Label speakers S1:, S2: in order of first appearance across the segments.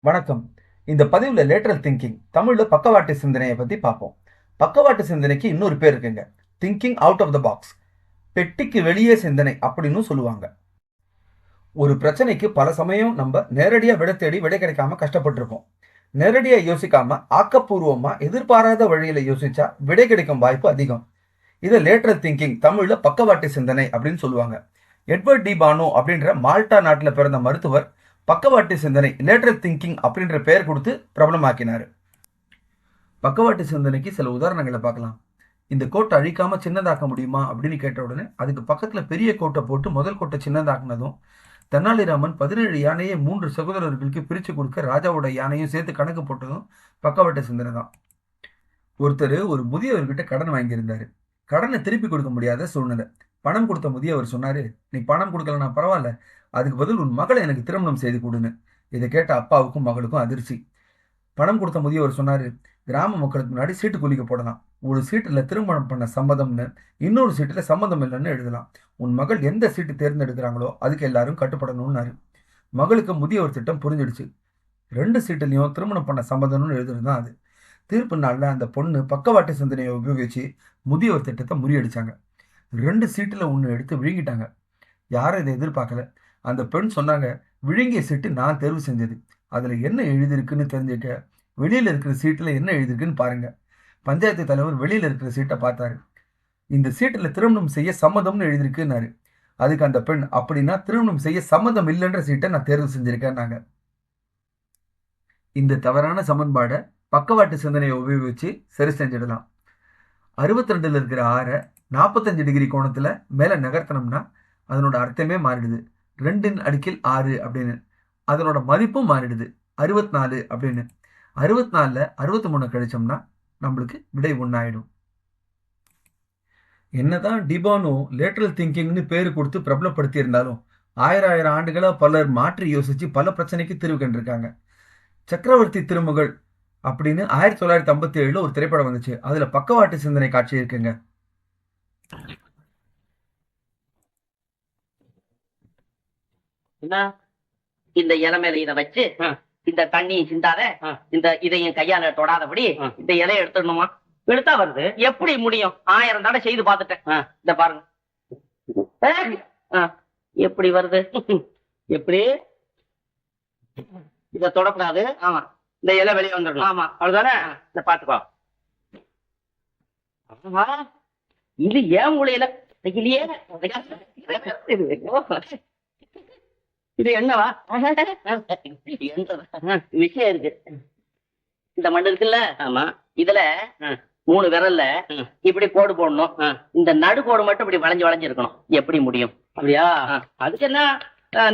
S1: வணக்கம். இந்த பதிவுல லேட்டரல் திங்கிங் தமிழ்ல பக்கவாட்டு சிந்தனையை பத்தி பார்ப்போம். பக்கவாட்டு சிந்தனைக்கு இன்னொரு பேர் இருக்குங்க. Thinking out of the box. பெட்டிக்கு வெளியே சிந்தனை அப்படின்னு சொல்லுவாங்க. ஒரு பிரச்சனைக்கு பல சமயம் நம்ம நேரடியா விடை தேடி விடை கிடைக்காம கஷ்டப்பட்டிருப்போம். நேரடியா யோசிக்காம ஆக்கப்பூர்வமா எதிர்பாராத வழியில யோசிச்சா விடை கிடைக்கும் வாய்ப்பு அதிகம். இதை லேட்டரல் திங்கிங் தமிழ்ல பக்கவாட்டு சிந்தனை அப்படின்னு சொல்லுவாங்க. எட்வர்ட் டி பானோ அப்படின்ற மால்டா நாட்டில் பிறந்த மருத்துவர் பக்கவாட்டு சிந்தனை லேட்டரல் திங்கிங் அப்படின்ற பெயர் கொடுத்து பிரபலமாக்கினார். பக்கவாட்டு சிந்தனைக்கு சில உதாரணங்களை பார்க்கலாம். இந்த கோட்டை அழிக்காம சின்னதாக்க முடியுமா அப்படின்னு கேட்ட உடனே அதுக்கு பக்கத்துல பெரிய கோட்டை போட்டு முதல் கோட்டை சின்னதாக்குனதும், தெனாலிராமன் 17 யானையை 3 சகோதரர்களுக்கு பிரிச்சு கொடுக்க ராஜாவோட யானையும் சேர்த்து கணக்கு போட்டதும் பக்கவாட்டு சிந்தனை தான். ஒருத்தர் ஒரு முதியவர்கிட்ட கடன் வாங்கியிருந்தாரு. கடனை திருப்பி கொடுக்க முடியாத சூழ்நிலை. பணம் கொடுத்த முதியவர் சொன்னாரு, நீ பணம் கொடுக்கலனா பரவாயில்ல, அதுக்கு பதில் உன் மகளை எனக்கு திருமணம் செய்து கொடுன்னு. இதை கேட்ட அப்பாவுக்கும் மகளுக்கும் அதிர்ச்சி. பணம் கொடுத்த முதியவர் சொன்னாரு, கிராம மக்களுக்கு முன்னாடி சீட்டு குலுக்க போடலாம். ஒரு சீட்டுல திருமணம் பண்ண சம்மதம்னு, இன்னொரு சீட்டுல சம்மதம் இல்லைன்னு எழுதலாம். உன் மகள் எந்த சீட்டு தேர்ந்தெடுக்கிறாங்களோ அதுக்கு எல்லாரும் கட்டுப்படணும்னாரு. மகளுக்கு முதியவர் திட்டம் புரிஞ்சிடுச்சு. 2 சீட்டுலையும் திருமணம் பண்ண சம்மதம்னு எழுதுறதுதான் அது. தீர்ப்பு நாளில் அந்த பொண்ணு பக்கவாட்டு சிந்தனையை உபயோகிச்சு முதியவர் திட்டத்தை முறியடிச்சாங்க. 2 சீட்டுல ஒன்று எடுத்து விழுங்கிட்டாங்க. யாரும் இதை எதிர்பார்க்கல. அந்த பெண் சொன்னாங்க, விழுங்கிய சீட்டு நான் தேர்வு செஞ்சது. அதுல என்ன எழுதியிருக்குன்னு தெரிஞ்சுக்க வெளியில இருக்கிற சீட்டுல என்ன எழுதிருக்குன்னு பாருங்க. பஞ்சாயத்து தலைவர் வெளியில இருக்கிற சீட்டை பார்த்தாரு. இந்த சீட்டுல திருமணம் செய்ய சம்மதம்னு எழுதியிருக்குன்னாரு. அதுக்கு அந்த பெண், அப்படின்னா திருமணம் செய்ய சம்மதம் இல்லைன்ற சீட்டை நான் தேர்வு செஞ்சிருக்கேன்னாங்க. இந்த தவறான சமன்பாடை பக்கவாட்டு சிந்தனையை உபயோகிச்சு சரி செஞ்சிடலாம். 62ல் இருக்கிற 6 45 டிகிரி கோணத்துல மேல நகர்த்தனம்னா அதனோட அர்த்தமே மாறிடுது. 2 அடுக்கில் 6 அப்படின்னு. அதனோட மதிப்பும் மாறிடுது, 64 அப்படின்னு. 64ல 63 கழிச்சோம்னா நம்மளுக்கு விடை 1 ஆயிடும். என்னதான் டிபானோ லேட்டரல் திங்கிங்னு பேரு கொடுத்து பிரபலப்படுத்தி இருந்தாலும் ஆயிரம் ஆண்டுகளா பலர் மாற்றி யோசிச்சு பல பிரச்சனைக்கு தீர்வு கண்டிருக்காங்க. சக்கரவர்த்தி திருமகள் அப்படின்னு 1957 ஒரு திரைப்படம் வந்துச்சு. அதுல பக்கவாட்டு சிந்தனை காட்சி இருக்குங்க.
S2: என்ன இந்த இலை மேல இதை வச்சு இந்த தண்ணியை சிந்தாத, இதையும் கையால தொடாதபடி இந்த இலையை எடுத்துடணுமா? எடுத்தா வருது. எப்படி முடியும்? 1000 தடவை செய்து பார்த்துட்டேன். இந்த பாருங்க, எப்படி வருது? எப்படி? இத தொடக்கூடாது. ஆமா, இந்த இலை வெளியே வந்துடணும். ஆமா, அவ்வளவுதானே. இந்த பாத்துக்கோ. இது ஏன் மூலையில இது என்னவா விஷயம் இருக்கு. இந்த மண்ணு இருக்குல்ல, ஆமா, இதுல 3 விரல்ல இப்படி கோடு போடணும். இந்த நடு கோடு மட்டும் இப்படி வளைஞ்சு வளைஞ்சு இருக்கணும். எப்படி முடியும்? அப்படியா? அதுக்கு என்ன,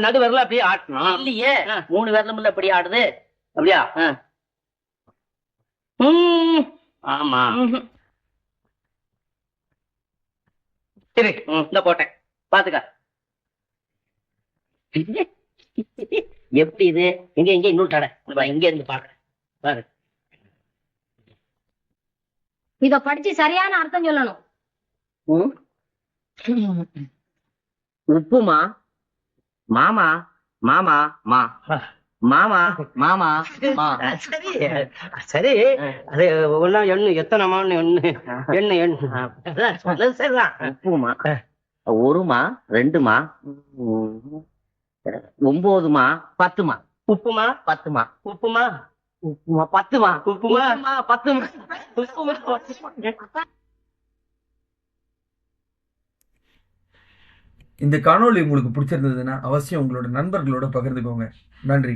S2: நடு விரல அப்படியே ஆட்டணும். இல்லையே, 3 விரலும் அப்படி ஆடுது. அப்படியா? ஆமா, சரி, இந்த போட்டேன், பாத்துக்க. எப்படி இது? எங்க எங்க இன்னொரு கடை இங்க இருந்து பாக்குறேன் பாரு.
S3: இத படிச்சு சரியான அர்த்தம் சொல்லணும்.
S2: உப்புமா, மாமா, மாமா, மா, மாமா, மாமா, மா. சரி சரி, அது ஒன்னா எண்ணு, எத்தனை மான்னு எண்ணு, எண்ணு எண்ணு. சரிதான். உப்புமா 1மா 2மா 9மா 10மா. உப்புமா 10மா. உப்புமா உப்புமா 10மா. உப்புமா 10மா. உப்புமா.
S1: இந்த காணொளி உங்களுக்கு பிடிச்சிருந்ததுன்னா அவசியம் உங்களோட நண்பர்களோட பகிர்ந்துக்கோங்க. நன்றி.